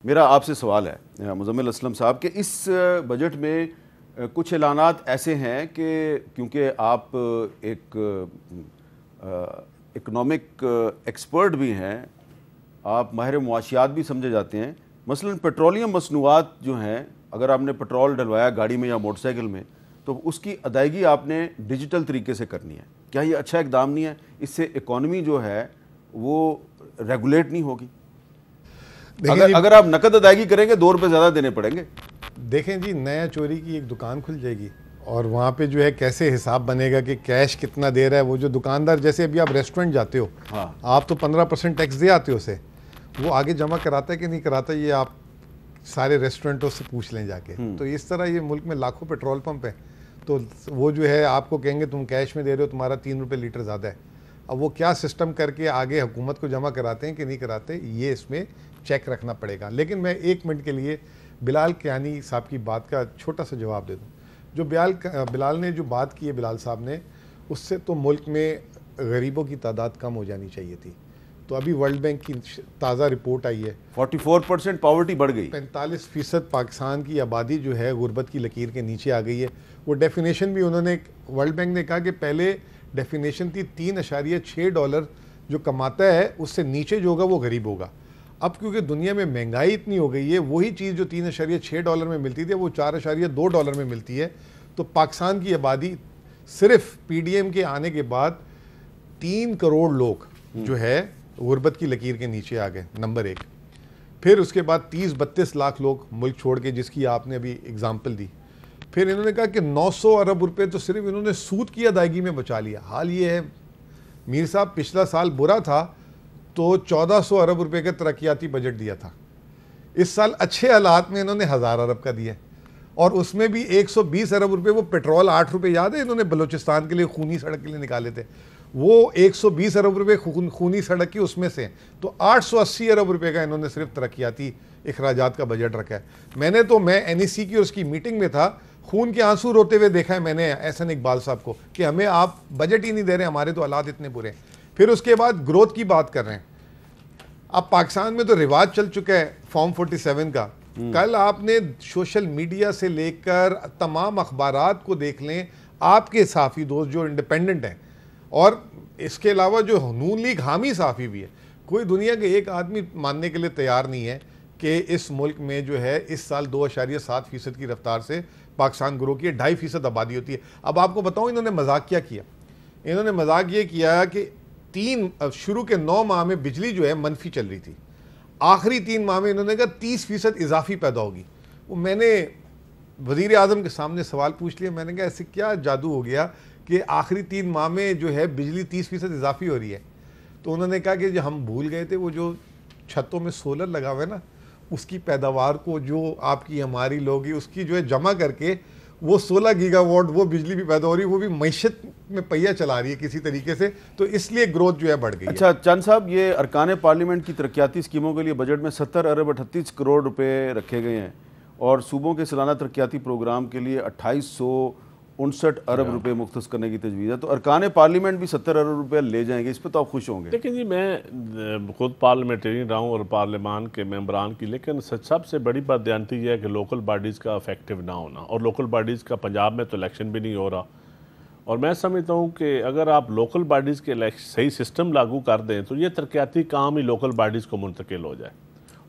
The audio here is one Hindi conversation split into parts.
मेरा आपसे सवाल है मुज़म्मिल असलम साहब कि इस बजट में कुछ ऐलानात ऐसे हैं कि क्योंकि आप एक इकनॉमिक एक्सपर्ट भी हैं, आप माहिर मुआशियात भी समझे जाते हैं। मसलन पेट्रोलियम मसनूआत जो हैं, अगर आपने पेट्रोल डलवाया गाड़ी में या मोटरसाइकिल में तो उसकी अदायगी आपने डिजिटल तरीके से करनी है। क्या ये अच्छा इकदाम नहीं है? इससे इकॉनमी जो है वो रेगुलेट नहीं होगी? अगर आप नकद अदायगी करेंगे 2 रुपये ज़्यादा देने पड़ेंगे। देखें जी, नया चोरी की एक दुकान खुल जाएगी और वहाँ पे जो है कैसे हिसाब बनेगा कि कैश कितना दे रहा है वो जो दुकानदार। जैसे अभी आप रेस्टोरेंट जाते हो, हाँ, आप तो 15% टैक्स दे आते हो उसे, वो आगे जमा कराता है कि नहीं कराता ये आप सारे रेस्टोरेंटों से पूछ लें जाके। तो इस तरह ये मुल्क में लाखों पेट्रोल पंप है, तो वो जो है आपको कहेंगे तुम कैश में दे रहे हो, तुम्हारा 3 रुपये लीटर ज़्यादा है। अब वो क्या सिस्टम करके आगे हुकूमत को जमा कराते हैं कि नहीं कराते, ये इसमें चेक रखना पड़ेगा। लेकिन मैं 1 मिनट के लिए बिलाल कियानी साहब की बात का छोटा सा जवाब दे दूँ। जो बिलाल ने जो बात की है, बिलाल साहब ने, उससे तो मुल्क में गरीबों की तादाद कम हो जानी चाहिए थी। तो अभी वर्ल्ड बैंक की ताज़ा रिपोर्ट आई है, 44% पॉवर्टी बढ़ गई, 45% पाकिस्तान की आबादी जो है गुर्बत की लकीर के नीचे आ गई है। वो डेफिनेशन भी उन्होंने, वर्ल्ड बैंक ने कहा कि पहले डेफिनेशन थी $3.6 जो कमाता है उससे नीचे जो होगा वो गरीब होगा। अब क्योंकि दुनिया में महंगाई इतनी हो गई है, वही चीज़ जो $3.6 में मिलती थी वो $4.2 में मिलती है। तो पाकिस्तान की आबादी सिर्फ PDM के आने के बाद 3 करोड़ लोग जो है गुर्बत की लकीर के नीचे आ गए, नंबर 1। फिर उसके बाद 30-32 लाख लोग मुल्क छोड़ के, जिसकी आपने अभी एग्जाम्पल दी। फिर इन्होंने कहा कि 900 अरब रुपए तो सिर्फ इन्होंने सूद की अदायगी में बचा लिया। हाल ये है मीर साहब, पिछला साल बुरा था तो 1400 अरब रुपए का तरक्याती बजट दिया था। इस साल अच्छे हालात में इन्होंने 1000 अरब का दिया और उसमें भी 120 अरब रुपए वो पेट्रोल 8 रुपये, याद है इन्होंने बलूचिस्तान के लिए खूनी सड़क के लिए निकाले थे, वो 120 अरब रुपए खूनी सड़क की उसमें से। तो 880 अरब रुपए का इन्होंने सिर्फ तरक्याती अखराजात का बजट रखा है। मैं NEC की और उसकी मीटिंग में था, खून के आंसू रोते हुए देखा है मैंने एहसन इकबाल साहब को कि हमें आप बजट ही नहीं दे रहे, हमारे तो हालात इतने बुरे हैं। फिर उसके बाद ग्रोथ की बात कर रहे हैं। अब पाकिस्तान में तो रिवाज चल चुका है फॉर्म 47 का। कल आपने सोशल मीडिया से लेकर तमाम अखबारात को देख लें, आपके साफ़ी दोस्त जो इंडिपेंडेंट हैं और इसके अलावा जो नून लीग हामी साफ़ी भी है, कोई दुनिया के एक आदमी मानने के लिए तैयार नहीं है कि इस मुल्क में जो है इस साल 2.7% की रफ्तार से पाकिस्तान ग्रो की है, 2.5% आबादी होती है। अब आपको बताऊं इन्होंने मजाक क्या किया। इन्होंने मजाक ये किया कि शुरू के 9 माह में बिजली जो है मनफी चल रही थी, आखिरी 3 माह में इन्होंने कहा 30% इजाफी पैदा होगी। वो मैंने वज़ीर आज़म के सामने सवाल पूछ लिया, मैंने कहा ऐसे क्या जादू हो गया कि आखिरी 3 माह में जो है बिजली 30% इजाफी हो रही है। तो उन्होंने कहा कि जो हम भूल गए थे, वो जो छतों में सोलर लगा हुआ है ना, उसकी पैदावार को जो आपकी हमारी लोग उसकी जो है जमा करके वो 16 गीगावाट वो बिजली भी पैदा हो रही है, वो भी मईशत में पहिया चला रही है किसी तरीके से, तो इसलिए ग्रोथ जो है बढ़ गई। अच्छा चंद साहब, ये अरकान पार्लियामेंट की तरक्याती स्कीमों के लिए बजट में 70 अरब 38 करोड़ रुपए रखे गए हैं और सूबों के सालाना तरक्याती प्रोग्राम के लिए 2859 अरब रुपए मुख्तस करने की तजवीज़ है। तो अरकान पार्लियामेंट भी 70 अरब रुपये ले जाएंगे, इस पर तो आप खुश होंगे। लेकिन जी मैं खुद पार्लियामेंटेरियन रहा हूँ और पार्लियामान के मेंबरान की, लेकिन सबसे बड़ी बात जानती है कि लोकल बॉडीज़ का इफेक्टिव ना होना, और लोकल बॉडीज़ का पंजाब में तो इलेक्शन भी नहीं हो रहा। और मैं समझता हूँ कि अगर आप लोकल बॉडीज़ के सही सिस्टम लागू कर दें तो ये तरक्याती काम ही लोकल बॉडीज़ को मुंतकिल हो जाए।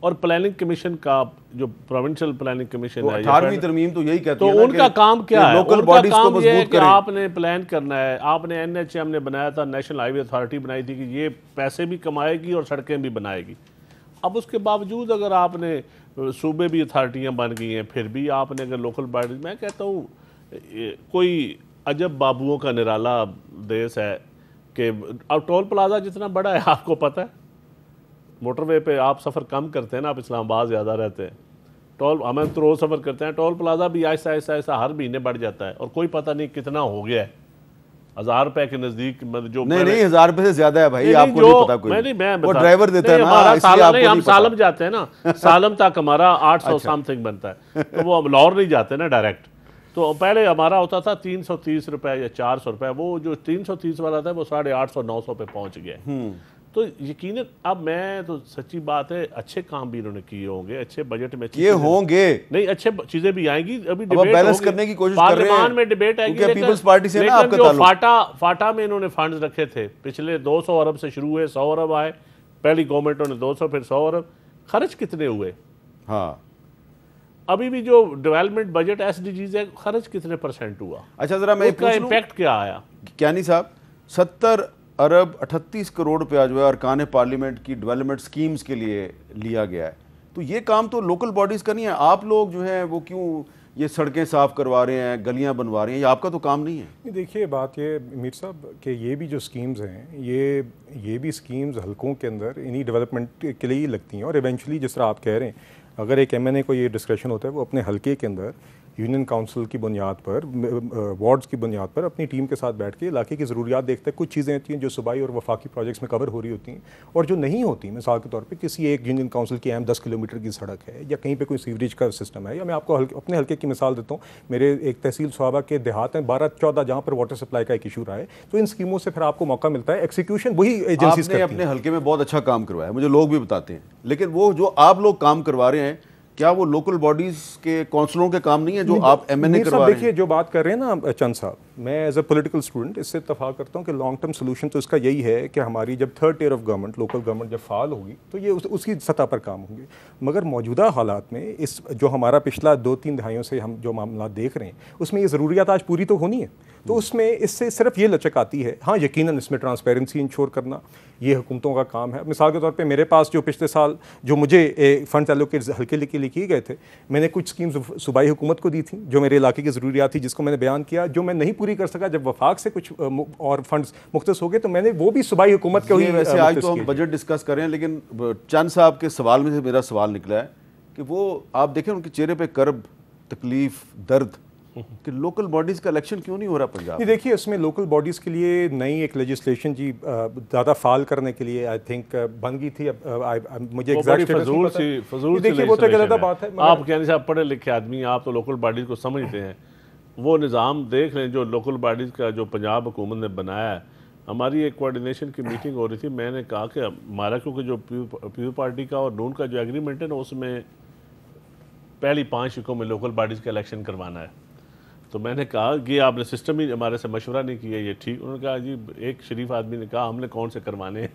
और प्लानिंग कमीशन का जो प्रोविंशियल प्लानिंग कमीशन है, 18वीं तरमीम तो यही कहती है तो उनका काम क्या है? लोकल बॉडीज को मजबूत करें। आपने प्लान करना है, आपने NHM ने बनाया था, नेशनल हाईवे अथॉरिटी बनाई थी कि ये पैसे भी कमाएगी और सड़कें भी बनाएगी। अब उसके बावजूद अगर आपने सूबे भी अथॉरिटियाँ बन गई हैं, फिर भी आपने अगर लोकल बॉडीज, मैं कहता हूँ कोई अजब बाबुओं का निराला देश है कि अब टोल प्लाजा जितना बड़ा है आपको पता है, मोटरवे पे आप सफ़र कम करते हैं ना, आप इस्लामाबाद ज़्यादा रहते हैं, हम तो रोज़ सफ़र करते हैं, टोल प्लाजा भी ऐसा ऐसा ऐसा हर महीने बढ़ जाता है और कोई पता नहीं कितना हो गया है। 1000 रुपए के नज़दीक जो नहीं 1000 रुपए से ज़्यादा है भाई, आपको नहीं पता कोई, वो ड्राइवर देता है ना, हम सालम जाते हैं ना, सालम तक हमारा 800 समथिंग बनता है, तो वो हम लाहौर नहीं जाते ना डायरेक्ट। तो पहले हमारा होता था 330 रुपये या 400 रुपये, वो जो 330 वाला था वो 850-900 पे पहुँच गया। तो यकीनन अब मैं तो सच्ची बात है, अच्छे काम भी इन्होंने किए होंगे, अच्छे बजट में ये होंगे नहीं, अच्छे चीजें भी आएंगी। अभी अब बैलेंस करने की कोशिश कर रहे हैं, पार्लियामान में डिबेट आएगी, क्योंकि पीपल्स पार्टी से ना आपका जो ताल्लुक। फाटा में इन्होंने फंड्स रखे थे, पिछले 200 अरब से शुरू हुए, 100 अरब आए, पहली गवर्नमेंटों ने 200 फिर 100 अरब, खर्च कितने हुए? हाँ, अभी भी जो डेवलपमेंट बजट एसडीजीज है, खर्च कितने % हुआ? अच्छा जरा मैं उसका इम्पैक्ट क्या आया? क्यानी साहब, 70 अरब 38 करोड़ रुपया जो है अरकान पार्लियामेंट की डेवलपमेंट स्कीम्स के लिए लिया गया है, तो ये काम तो लोकल बॉडीज़ का नहीं है। आप लोग जो है वो क्यों ये सड़कें साफ करवा रहे हैं, गलियां बनवा रहे हैं, ये आपका तो काम नहीं है। देखिए बात ये मीर साहब कि ये भी जो स्कीम्स हैं, ये भी स्कीम्स हलकों के अंदर इन्हीं डेवलपमेंट के लिए ही लगती हैं, और इवेंचुअली जिस तरह आप कह रहे हैं, अगर एक एमएनए को ये डिस्क्रेशन होता है, वो अपने हलके के अंदर यूनियन काउंसिल की बुनियाद पर, वार्ड्स की बुनियाद पर अपनी टीम के साथ बैठ के इलाके की ज़रूरियात देखते हैं। कुछ चीज़ें होती हैं जो सूबाई और वफाकी प्रोजेक्ट्स में कवर हो रही होती हैं, और जो नहीं होती, मिसाल के तौर पे किसी एक यूनियन काउंसिल की अहम 10 किलोमीटर की सड़क है, या कहीं पे कोई सीवरेज का सिस्टम है, या मैं आपको अपने हल्के की मिसाल देता हूँ, मेरे एक तहसील स्वाबा के देहात में 12-14 जहाँ पर वाटर सप्लाई का एक इशू रहा है, तो इन स्कीमों से फिर आपको मौका मिलता है, एक्सिक्यूशन वही एजेंसीज करती हैं। अपने हल्के में बहुत अच्छा काम करवाया, मुझे लोग भी बताते हैं, लेकिन वो जो आप लोग काम करवा रहे हैं, क्या वो लोकल बॉडीज के काउंसिलों के काम नहीं है जो आप एमएनए करवा रहे हैं? देखिए जो बात कर रहे हैं ना चंद साहब, मैं एज अ पॉलिटिकल स्टूडेंट इससे इत्तफाक करता हूँ कि लॉन्ग टर्म सोल्यूशन तो इसका यही है कि हमारी जब third tier of government, local government जब फाल होगी तो ये उसकी सतह पर काम होंगे। मगर मौजूदा हालात में इस जो हमारा पिछला 2-3 दहाइयों से हम जो मामला देख रहे हैं, उसमें ये ज़रूरियात आज पूरी तो होनी है, तो उसमें इससे सिर्फ ये लचक आती है। हाँ, यकीनन इसमें ट्रांसपेरेंसी इंश्योर करना ये हुकूमतों का काम है। मिसाल के तौर पे मेरे पास जो पिछले साल जो मुझे फंड एलोकेट हल्के के लिए किए गए थे, मैंने कुछ स्कीम्स सूबाई हुकूमत को दी थी जो मेरे इलाके की ज़रूरियात थी, जिसको मैंने बयान किया, जो मैं नहीं पूरी कर सका, जब वफाक से कुछ और फंड्स मुख्तस हो गए तो मैंने वो भी सूबाई हुकूमत को ही। वैसे आज तो हम बजट डिस्कस कर रहे हैं, लेकिन चंद साहब के सवाल में से मेरा सवाल निकला है कि वो आप देखें उनके चेहरे पे कर्ब, तकलीफ, दर्द कि लोकल बॉडीज़ का इलेक्शन क्यों नहीं हो रहा पंजाब? नहीं, देखिए उसमें लोकल बॉडीज़ के लिए नई एक लेजिस्लेशन जी ज़्यादा फाल करने के लिए आई थिंक बन गई थी। मुझे एग्जैक्ट फजूल देखिए वो तो गलत बात है। आप क्या नहीं साहब पढ़े लिखे आदमी, आप तो लोकल बॉडीज़ को समझते हैं। वो निज़ाम देख लें जो लोकल बॉडीज़ का जो पंजाब हुकूमत ने बनाया है। हमारी एक कोऑर्डिनेशन की मीटिंग हो रही थी, मैंने कहा कि हमारा क्योंकि जो पीपल पार्टी का और नून का जो एग्रीमेंट है ना, उसमें पहली 5 शिकों में लोकल बॉडीज़ का इलेक्शन करवाना है। तो मैंने कहा कि आपने सिस्टम ही हमारे से मशवरा नहीं किया, ये ठीक? उन्होंने कहा जी, एक शरीफ आदमी ने कहा हमने कौन से करवाने हैं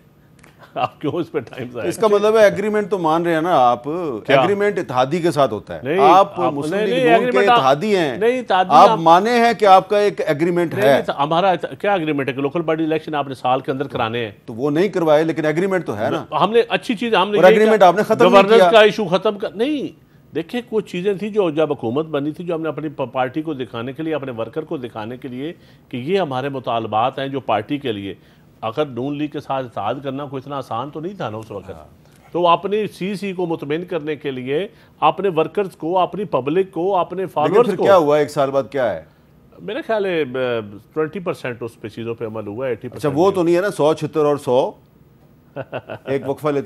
आप क्यों इस पे टाइम ज़ाया? इसका मतलब है एग्रीमेंट तो मान रहे हैं ना आप, एग्रीमेंट इत्तेहादी के साथ होता है। आप मुस्लिम लीग नून के इत्तेहादी हैं, नहीं आप माने हैं कि आपका एक एग्रीमेंट है। हमारा क्या एग्रीमेंट है कि लोकल बॉडी इलेक्शन आपने साल के अंदर कराने हैं? तो वो नहीं करवाए, लेकिन एग्रीमेंट तो है ना। हमने अच्छी चीज, हमने एग्रीमेंट आपने खत्म नहीं किया। गवर्नेंस का इशू खत्म कर नहीं। देखिए कुछ चीज़ें थी जो जब हुकूमत बनी थी, जो हमने अपनी पार्टी को दिखाने के लिए, अपने वर्कर को दिखाने के लिए कि ये हमारे मुतालबात हैं जो पार्टी के लिए, अगर नून लीग के साथ इत्तेहाद करना कोई इतना आसान तो नहीं था ना उस वक्त। तो अपनी सीसी को मुतमईन करने के लिए अपने वर्कर्स को, अपनी पब्लिक को, अपने फॉलोअर्स को। क्या हुआ 1 साल बाद क्या है? मेरे ख्याल है 20% उस पे चीज़ों पे अमल हुआ है, 80%। अच्छा वो तो नहीं है ना 100, 76 और 100 एक वक्फा लेते